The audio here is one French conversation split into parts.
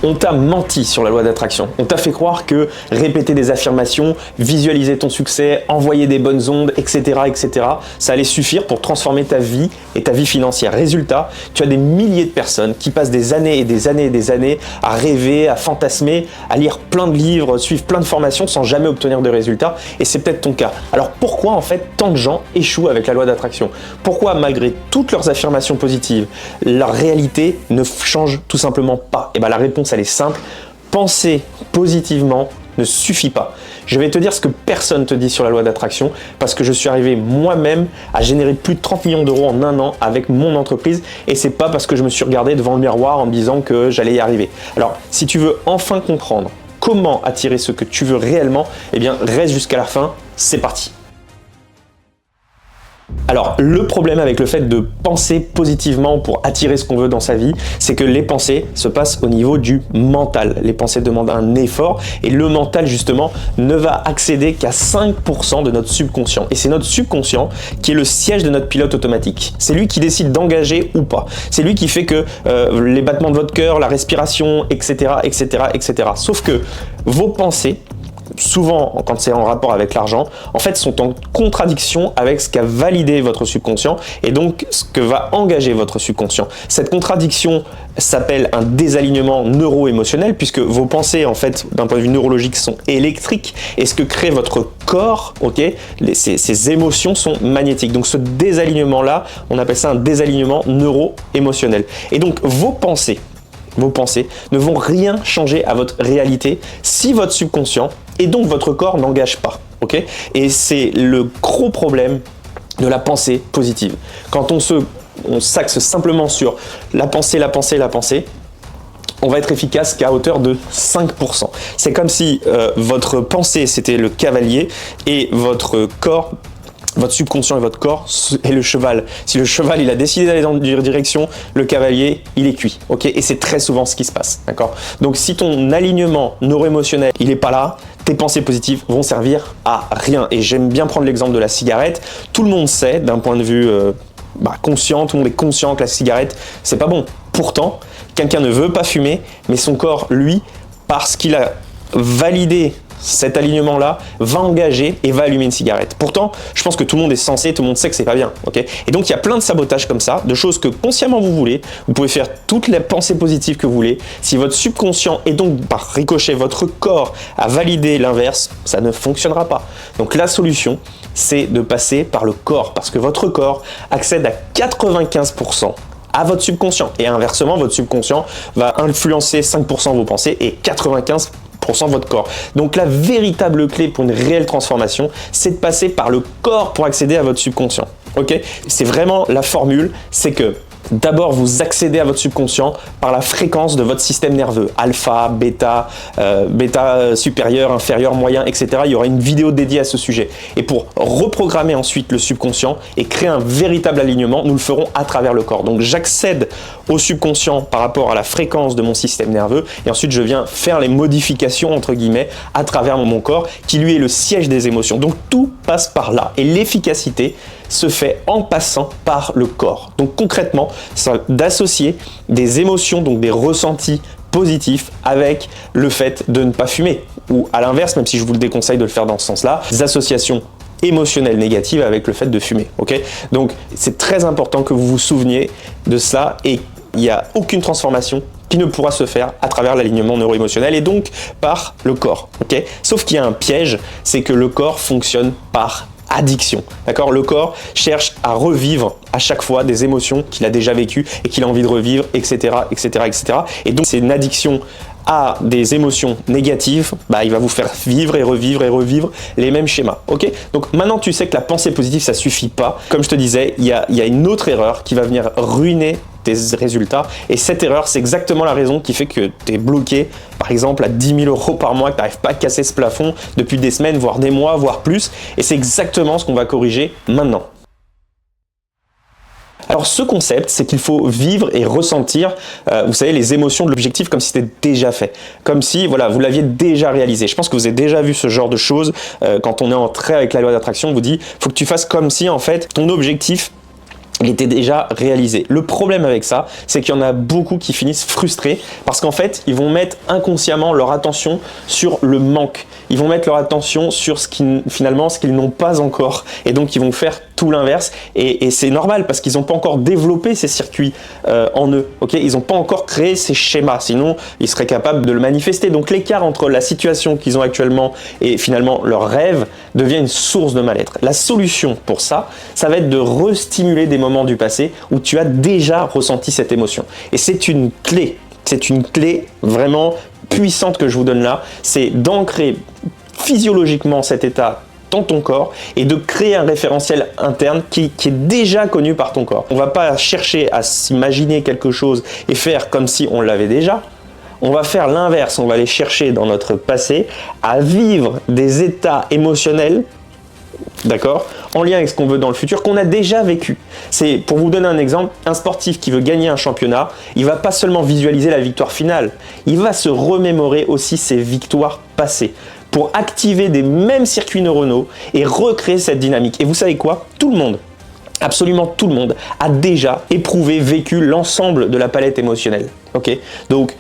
On t'a menti sur la loi d'attraction. On t'a fait croire que répéter des affirmations, visualiser ton succès, envoyer des bonnes ondes, etc., etc., ça allait suffire pour transformer ta vie et ta vie financière. Résultat, tu as des milliers de personnes qui passent des années et des années et des années à rêver, à fantasmer, à lire plein de livres, suivre plein de formations sans jamais obtenir de résultats. Et c'est peut-être ton cas. Alors pourquoi en fait tant de gens échouent avec la loi d'attraction? Pourquoi malgré toutes leurs affirmations positives, leur réalité ne change tout simplement pas? Et bien la réponse elle est simple, penser positivement ne suffit pas. Je vais te dire ce que personne te dit sur la loi d'attraction parce que je suis arrivé moi-même à générer plus de 30 millions d'euros en un an avec mon entreprise et c'est pas parce que je me suis regardé devant le miroir en me disant que j'allais y arriver. Alors, si tu veux enfin comprendre comment attirer ce que tu veux réellement, eh bien reste jusqu'à la fin, c'est parti. Alors, le problème avec le fait de penser positivement pour attirer ce qu'on veut dans sa vie, c'est que les pensées se passent au niveau du mental. Les pensées demandent un effort et le mental, justement, ne va accéder qu'à 5% de notre subconscient. Et c'est notre subconscient qui est le siège de notre pilote automatique. C'est lui qui décide d'engager ou pas. C'est lui qui fait que les battements de votre cœur, la respiration, etc., etc., etc. Sauf que vos pensées, souvent quand c'est en rapport avec l'argent, en fait sont en contradiction avec ce qu'a validé votre subconscient et donc ce que va engager votre subconscient. Cette contradiction s'appelle un désalignement neuro-émotionnel puisque vos pensées en fait d'un point de vue neurologique sont électriques et ce que crée votre corps, ces émotions sont magnétiques. Donc ce désalignement là, on appelle ça un désalignement neuro-émotionnel. Et donc vos pensées ne vont rien changer à votre réalité si votre subconscient et donc votre corps n'engagent pas. Et c'est le gros problème de la pensée positive. Quand on s'axe simplement sur la pensée, on va être efficace qu'à hauteur de 5%. C'est comme si votre pensée c'était le cavalier et votre corps, votre subconscient et votre corps est le cheval. Si le cheval il a décidé d'aller dans une direction, le cavalier il est cuit. Et c'est très souvent ce qui se passe. D'accord. Donc si ton alignement neuro-émotionnel il est pas là, tes pensées positives vont servir à rien. Et j'aime bien prendre l'exemple de la cigarette. Tout le monde sait d'un point de vue conscient, tout le monde est conscient que la cigarette c'est pas bon. Pourtant, quelqu'un ne veut pas fumer, mais son corps lui, parce qu'il a validé cet alignement-là, va engager et va allumer une cigarette. Pourtant, je pense que tout le monde est sensé, tout le monde sait que c'est pas bien. Et donc, il y a plein de sabotages comme ça, de choses que consciemment vous voulez. Vous pouvez faire toutes les pensées positives que vous voulez. Si votre subconscient et donc par ricochet votre corps a validé l'inverse, ça ne fonctionnera pas. Donc, la solution, c'est de passer par le corps parce que votre corps accède à 95% à votre subconscient. Et inversement, votre subconscient va influencer 5% de vos pensées et 95% votre corps. Donc la véritable clé pour une réelle transformation, c'est de passer par le corps pour accéder à votre subconscient. C'est vraiment la formule, c'est que d'abord, vous accédez à votre subconscient par la fréquence de votre système nerveux, alpha, bêta, bêta supérieur, inférieur, moyen, etc. Il y aura une vidéo dédiée à ce sujet. Et pour reprogrammer ensuite le subconscient et créer un véritable alignement, nous le ferons à travers le corps. Donc j'accède au subconscient par rapport à la fréquence de mon système nerveux et ensuite je viens faire les modifications entre guillemets à travers mon corps qui lui est le siège des émotions. Donc tout passe par là et l'efficacité se fait en passant par le corps. Donc concrètement, c'est d'associer des émotions, donc des ressentis positifs avec le fait de ne pas fumer. Ou à l'inverse, même si je vous le déconseille de le faire dans ce sens-là, des associations émotionnelles négatives avec le fait de fumer. Donc c'est très important que vous vous souveniez de ça et il n'y a aucune transformation qui ne pourra se faire à travers l'alignement neuro-émotionnel et donc par le corps. Sauf qu'il y a un piège, c'est que le corps fonctionne par addiction. D'accord? Le corps cherche à revivre à chaque fois des émotions qu'il a déjà vécues et qu'il a envie de revivre, etc., etc., etc. Et donc, c'est une addiction à des émotions négatives, il va vous faire vivre et revivre les mêmes schémas. Donc maintenant, tu sais que la pensée positive, ça suffit pas. Comme je te disais, il y a une autre erreur qui va venir ruiner tes résultats. Et cette erreur, c'est exactement la raison qui fait que tu es bloqué, par exemple, à 10 000 € par mois, que tu n'arrives pas à casser ce plafond depuis des semaines, voire des mois, voire plus. Et c'est exactement ce qu'on va corriger maintenant. Alors ce concept, c'est qu'il faut vivre et ressentir, vous savez, les émotions de l'objectif comme si c'était déjà fait, comme si vous l'aviez déjà réalisé. Je pense que vous avez déjà vu ce genre de choses quand on est en trait avec la loi d'attraction. On vous dit, faut que tu fasses comme si en fait ton objectif il était déjà réalisé. Le problème avec ça, c'est qu'il y en a beaucoup qui finissent frustrés parce qu'en fait, ils vont mettre inconsciemment leur attention sur le manque. Ils vont mettre leur attention sur ce qu'ils n'ont pas encore. Et donc, ils vont faire tout l'inverse. Et c'est normal parce qu'ils n'ont pas encore développé ces circuits en eux. Okay, ils n'ont pas encore créé ces schémas. Sinon, ils seraient capables de le manifester. Donc, l'écart entre la situation qu'ils ont actuellement et finalement leur rêve devient une source de mal-être. La solution pour ça, ça va être de restimuler des moments du passé où tu as déjà ressenti cette émotion. Et c'est une clé vraiment puissante que je vous donne là, c'est d'ancrer physiologiquement cet état dans ton corps et de créer un référentiel interne qui est déjà connu par ton corps. On ne va pas chercher à s'imaginer quelque chose et faire comme si on l'avait déjà. On va faire l'inverse, on va aller chercher dans notre passé à vivre des états émotionnels, d'accord, en lien avec ce qu'on veut dans le futur, qu'on a déjà vécu. C'est, pour vous donner un exemple, un sportif qui veut gagner un championnat, il va pas seulement visualiser la victoire finale, il va se remémorer aussi ses victoires passées pour activer des mêmes circuits neuronaux et recréer cette dynamique. Et vous savez quoi? Tout le monde, absolument tout le monde, a déjà éprouvé, vécu l'ensemble de la palette émotionnelle. Okay, donc,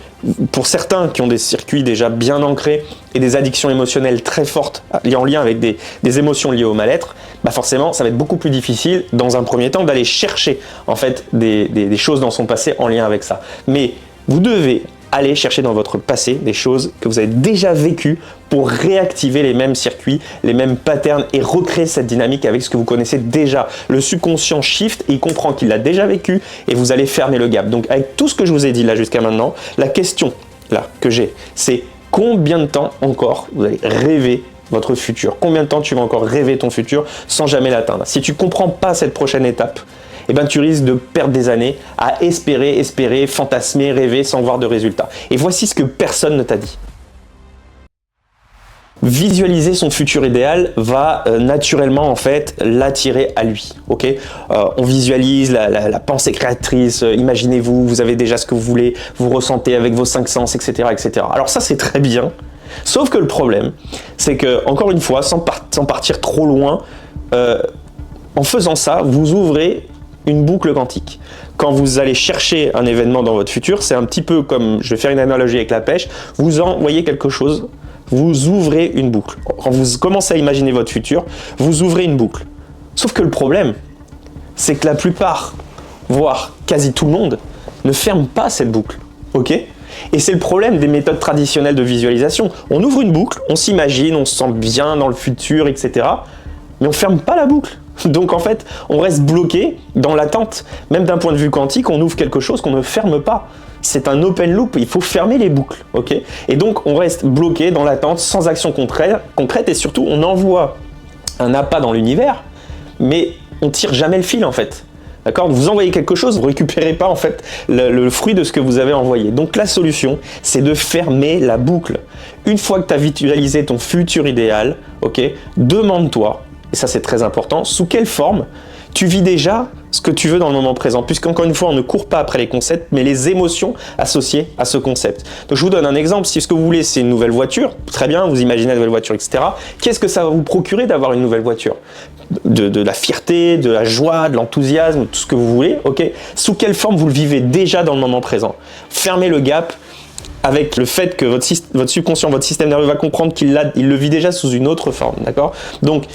pour certains qui ont des circuits déjà bien ancrés et des addictions émotionnelles très fortes en lien avec des émotions liées au mal-être, bah forcément, ça va être beaucoup plus difficile dans un premier temps d'aller chercher en fait des choses dans son passé en lien avec ça. Mais vous devez aller chercher dans votre passé des choses que vous avez déjà vécues pour réactiver les mêmes circuits, les mêmes patterns et recréer cette dynamique avec ce que vous connaissez déjà. Le subconscient shift et il comprend qu'il l'a déjà vécu et vous allez fermer le gap. Donc avec tout ce que je vous ai dit là jusqu'à maintenant, la question là que j'ai, c'est combien de temps encore vous allez rêver votre futur? Combien de temps tu vas encore rêver ton futur sans jamais l'atteindre? Si tu ne comprends pas cette prochaine étape, eh ben, tu risques de perdre des années à espérer, fantasmer, rêver sans voir de résultats. Et voici ce que personne ne t'a dit. Visualiser son futur idéal va naturellement en fait l'attirer à lui. Okay, on visualise la pensée créatrice. Imaginez-vous, vous avez déjà ce que vous voulez, vous ressentez avec vos 5 sens, etc., etc. Alors ça c'est très bien. Sauf que le problème, c'est que encore une fois, sans partir trop loin, en faisant ça, vous ouvrez une boucle quantique. Quand vous allez chercher un événement dans votre futur, c'est un petit peu comme, je vais faire une analogie avec la pêche, vous envoyez quelque chose, vous ouvrez une boucle. Quand vous commencez à imaginer votre futur, vous ouvrez une boucle. Sauf que le problème, c'est que la plupart, voire quasi tout le monde, ne ferme pas cette boucle. Ok ? Et c'est le problème des méthodes traditionnelles de visualisation. On ouvre une boucle, on s'imagine, on se sent bien dans le futur, etc. Mais on ne ferme pas la boucle. Donc en fait, on reste bloqué dans l'attente. Même d'un point de vue quantique, on ouvre quelque chose qu'on ne ferme pas. C'est un open loop, il faut fermer les boucles. Okay, et donc on reste bloqué dans l'attente, sans action concrète, et surtout on envoie un appât dans l'univers, mais on tire jamais le fil en fait. D'accord ? Vous envoyez quelque chose, vous ne récupérez pas en fait le fruit de ce que vous avez envoyé. Donc la solution, c'est de fermer la boucle. Une fois que tu as visualisé ton futur idéal, okay, demande-toi, et ça c'est très important, sous quelle forme tu vis déjà ce que tu veux dans le moment présent, puisqu'encore une fois, on ne court pas après les concepts, mais les émotions associées à ce concept. Donc je vous donne un exemple, si ce que vous voulez c'est une nouvelle voiture, très bien, vous imaginez la nouvelle voiture, etc. Qu'est-ce que ça va vous procurer d'avoir une nouvelle voiture ? De la fierté, de la joie, de l'enthousiasme, tout ce que vous voulez, ok ? Sous quelle forme vous le vivez déjà dans le moment présent ? Fermez le gap avec le fait que votre subconscient, votre système nerveux va comprendre qu'il le vit déjà sous une autre forme, d'accord ? Donc,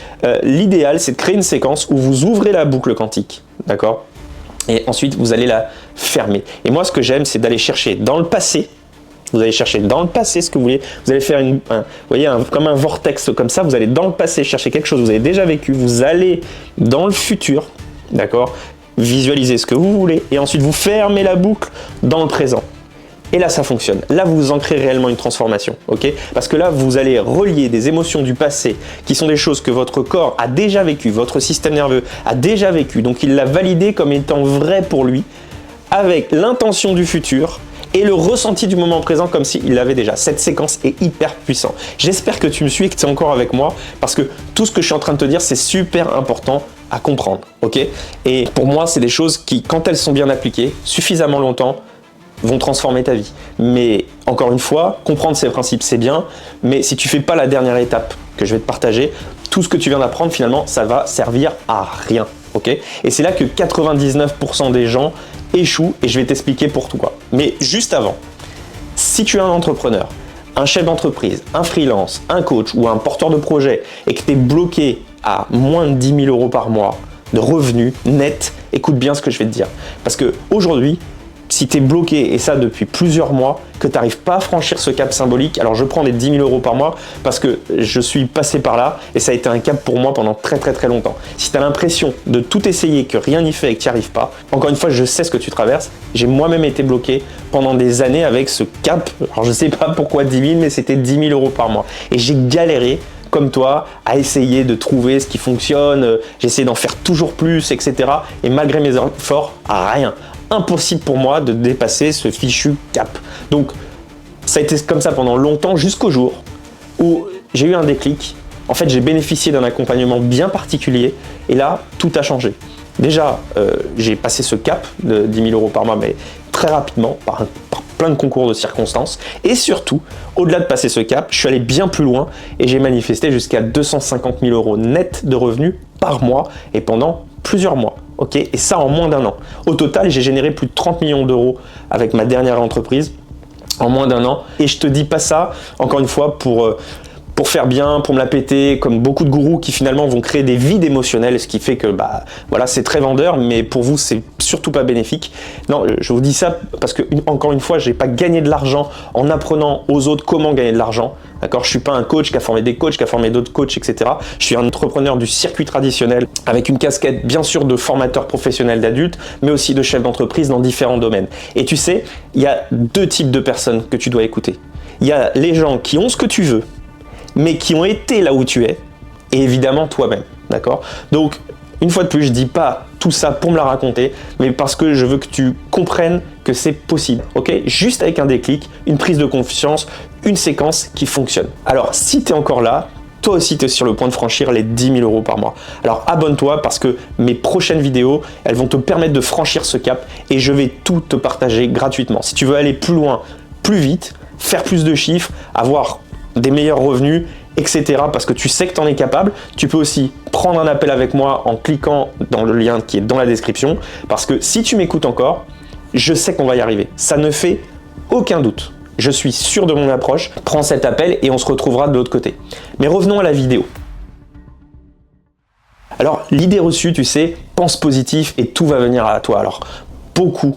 l'idéal, c'est de créer une séquence où vous ouvrez la boucle quantique, d'accord ? Et ensuite, vous allez la fermer. Et moi, ce que j'aime, c'est d'aller chercher dans le passé. Vous allez chercher dans le passé ce que vous voulez. Vous allez faire comme un vortex, comme ça. Vous allez dans le passé chercher quelque chose que vous avez déjà vécu. Vous allez dans le futur, d'accord ? Visualisez ce que vous voulez. Et ensuite, vous fermez la boucle dans le présent. Et là, ça fonctionne. Là, vous ancrez réellement une transformation, ok ? Parce que là, vous allez relier des émotions du passé, qui sont des choses que votre corps a déjà vécues, votre système nerveux a déjà vécu, donc il l'a validé comme étant vrai pour lui, avec l'intention du futur et le ressenti du moment présent comme s'il l'avait déjà. Cette séquence est hyper puissante. J'espère que tu me suis et que tu es encore avec moi, parce que tout ce que je suis en train de te dire, c'est super important à comprendre, ok ? Et pour moi, c'est des choses qui, quand elles sont bien appliquées, suffisamment longtemps, vont transformer ta vie. Mais encore une fois, comprendre ces principes, c'est bien, mais si tu fais pas la dernière étape que je vais te partager, tout ce que tu viens d'apprendre, finalement, ça va servir à rien. ok? Et c'est là que 99% des gens échouent et je vais t'expliquer pourquoi. Mais juste avant, si tu es un entrepreneur, un chef d'entreprise, un freelance, un coach ou un porteur de projet et que tu es bloqué à moins de 10 000 € par mois de revenus nets, écoute bien ce que je vais te dire. Parce que aujourd'hui, si tu es bloqué, et ça depuis plusieurs mois, que tu n'arrives pas à franchir ce cap symbolique, alors je prends les 10 000 € par mois parce que je suis passé par là et ça a été un cap pour moi pendant très longtemps. Si tu as l'impression de tout essayer, que rien n'y fait et que tu n'y arrives pas, encore une fois, je sais ce que tu traverses. J'ai moi-même été bloqué pendant des années avec ce cap. Alors je sais pas pourquoi 10 000, mais c'était 10 000 € par mois. Et j'ai galéré comme toi, à essayer de trouver ce qui fonctionne, j'ai essayé d'en faire toujours plus, etc. Et malgré mes efforts, rien. Impossible pour moi de dépasser ce fichu cap. Donc, ça a été comme ça pendant longtemps, jusqu'au jour où j'ai eu un déclic. En fait, j'ai bénéficié d'un accompagnement bien particulier et là, tout a changé. Déjà, j'ai passé ce cap de 10 000 € par mois, mais très rapidement, par plein de concours de circonstances. Et surtout, au-delà de passer ce cap, je suis allé bien plus loin et j'ai manifesté jusqu'à 250 000 € net de revenus par mois et pendant plusieurs mois. Ok, et ça en moins d'un an. Au total, j'ai généré plus de 30 millions d'euros avec ma dernière entreprise en moins d'un an. Et je te dis pas ça, encore une fois, pour faire bien, pour me la péter, comme beaucoup de gourous qui finalement vont créer des vides émotionnelles, ce qui fait que voilà, c'est très vendeur, mais pour vous, c'est surtout pas bénéfique. Non, je vous dis ça parce que, encore une fois, j'ai pas gagné de l'argent en apprenant aux autres comment gagner de l'argent. D'accord, je suis pas un coach qui a formé des coachs, qui a formé d'autres coachs, etc. Je suis un entrepreneur du circuit traditionnel avec une casquette bien sûr de formateur professionnel d'adultes, mais aussi de chef d'entreprise dans différents domaines. Et tu sais, il y a deux types de personnes que tu dois écouter. Il y a les gens qui ont ce que tu veux, mais qui ont été là où tu es, et évidemment toi-même. D'accord? Donc, une fois de plus, je dis pas tout ça pour me la raconter, mais parce que je veux que tu comprennes que c'est possible, ok? Juste avec un déclic, une prise de confiance, une séquence qui fonctionne. Alors, si tu es encore là, toi aussi tu es sur le point de franchir les 10 000 € par mois. Alors abonne-toi parce que mes prochaines vidéos, elles vont te permettre de franchir ce cap et je vais tout te partager gratuitement. Si tu veux aller plus loin, plus vite, faire plus de chiffres, avoir des meilleurs revenus, etc. parce que tu sais que tu en es capable, tu peux aussi prendre un appel avec moi en cliquant dans le lien qui est dans la description parce que si tu m'écoutes encore, je sais qu'on va y arriver. Ça ne fait aucun doute. Je suis sûr de mon approche. Prends cet appel et on se retrouvera de l'autre côté. Mais revenons à la vidéo. Alors, l'idée reçue, tu sais, pense positif et tout va venir à toi. Alors, beaucoup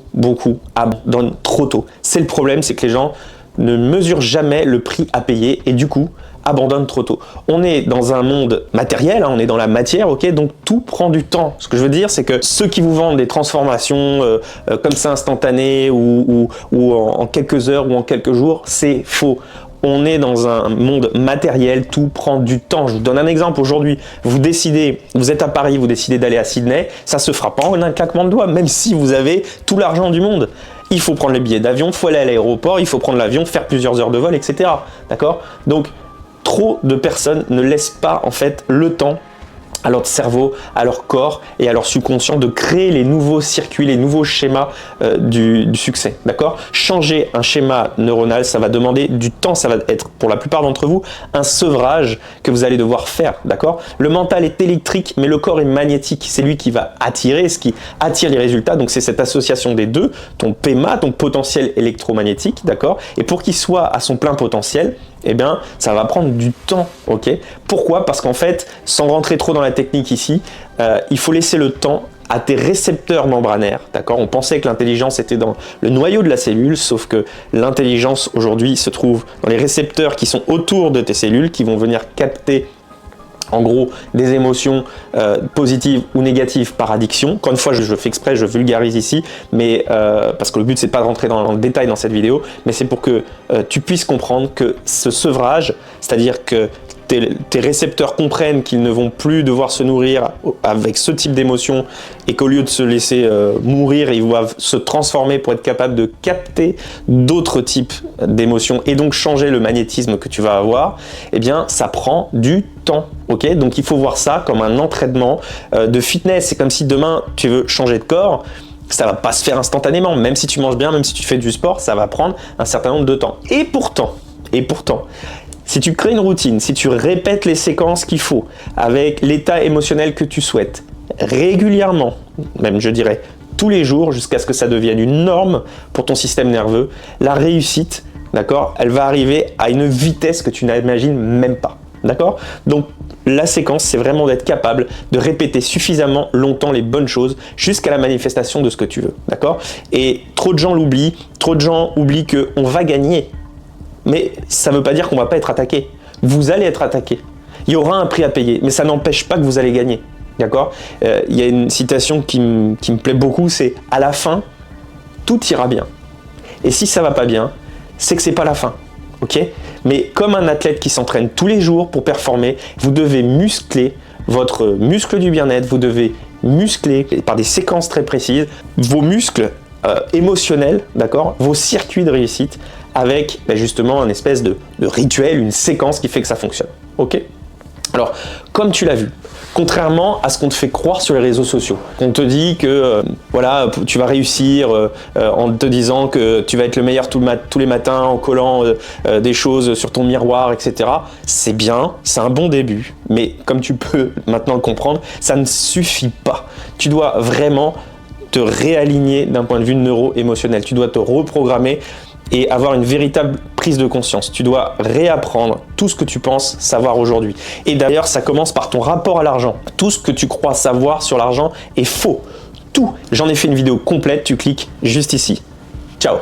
abandonnent trop tôt. C'est le problème, c'est que les gens ne mesurent jamais le prix à payer et du coup, abandonnent trop tôt. On est dans un monde matériel, on est dans la matière, ok, donc tout prend du temps. Ce que je veux dire, c'est que ceux qui vous vendent des transformations comme ça instantanées ou en quelques heures ou en quelques jours, c'est faux. On est dans un monde matériel, tout prend du temps. Je vous donne un exemple. Aujourd'hui, vous décidez, vous êtes à Paris, vous décidez d'aller à Sydney, ça se fera pas en un claquement de doigts, même si vous avez tout l'argent du monde. Il faut prendre les billets d'avion, il faut aller à l'aéroport, il faut prendre l'avion, faire plusieurs heures de vol, etc. D'accord? Donc, trop de personnes ne laissent pas en fait le temps à leur cerveau, à leur corps et à leur subconscient de créer les nouveaux circuits, les nouveaux schémas du succès. D'accord? Changer un schéma neuronal, ça va demander du temps, ça va être pour la plupart d'entre vous un sevrage que vous allez devoir faire. D'accord? Le mental est électrique, mais le corps est magnétique. C'est lui qui va attirer, ce qui attire les résultats. Donc c'est cette association des deux, ton PEMA, ton potentiel électromagnétique, d'accord? Et pour qu'il soit à son plein potentiel, eh bien, ça va prendre du temps, ok? Pourquoi? Parce qu'en fait, sans rentrer trop dans la technique ici, il faut laisser le temps à tes récepteurs membranaires, d'accord? On pensait que l'intelligence était dans le noyau de la cellule, sauf que l'intelligence aujourd'hui se trouve dans les récepteurs qui sont autour de tes cellules, qui vont venir capter en gros des émotions positives ou négatives par addiction. Encore une fois, je fais exprès, je vulgarise ici, mais parce que le but c'est pas de rentrer dans le détail dans cette vidéo, mais c'est pour que tu puisses comprendre que ce sevrage, c'est-à-dire que tes récepteurs comprennent qu'ils ne vont plus devoir se nourrir avec ce type d'émotions et qu'au lieu de se laisser mourir, ils doivent se transformer pour être capables de capter d'autres types d'émotions et donc changer le magnétisme que tu vas avoir, eh bien ça prend du temps, ok? Donc il faut voir ça comme un entraînement de fitness. C'est comme si demain tu veux changer de corps, ça va pas se faire instantanément, même si tu manges bien, même si tu fais du sport, ça va prendre un certain nombre de temps. Et pourtant, si tu crées une routine, si tu répètes les séquences qu'il faut avec l'état émotionnel que tu souhaites, régulièrement, même je dirais tous les jours, jusqu'à ce que ça devienne une norme pour ton système nerveux, la réussite, d'accord, elle va arriver à une vitesse que tu n'imagines même pas. D'accord? Donc la séquence, c'est vraiment d'être capable de répéter suffisamment longtemps les bonnes choses jusqu'à la manifestation de ce que tu veux. D'accord? Et trop de gens l'oublient, trop de gens oublient qu'on va gagner. Mais ça ne veut pas dire qu'on ne va pas être attaqué. Vous allez être attaqué. Il y aura un prix à payer, mais ça n'empêche pas que vous allez gagner. D'accord? Il y a une citation qui me plaît beaucoup, c'est « à la fin, tout ira bien ». Et si ça ne va pas bien, c'est que ce n'est pas la fin. Ok? Mais comme un athlète qui s'entraîne tous les jours pour performer, vous devez muscler votre muscle du bien-être, vous devez muscler par des séquences très précises vos muscles émotionnels, d'accord, vos circuits de réussite avec justement un espèce de rituel, une séquence qui fait que ça fonctionne. Ok? Alors, comme tu l'as vu, contrairement à ce qu'on te fait croire sur les réseaux sociaux, qu'on te dit que voilà, tu vas réussir en te disant que tu vas être le meilleur tous les matins en collant des choses sur ton miroir, etc. C'est bien, c'est un bon début, mais comme tu peux maintenant le comprendre, ça ne suffit pas. Tu dois vraiment te réaligner d'un point de vue neuro-émotionnel. Tu dois te reprogrammer et avoir une véritable prise de conscience. Tu dois réapprendre tout ce que tu penses savoir aujourd'hui. Et d'ailleurs, ça commence par ton rapport à l'argent. Tout ce que tu crois savoir sur l'argent est faux. Tout. J'en ai fait une vidéo complète, tu cliques juste ici. Ciao.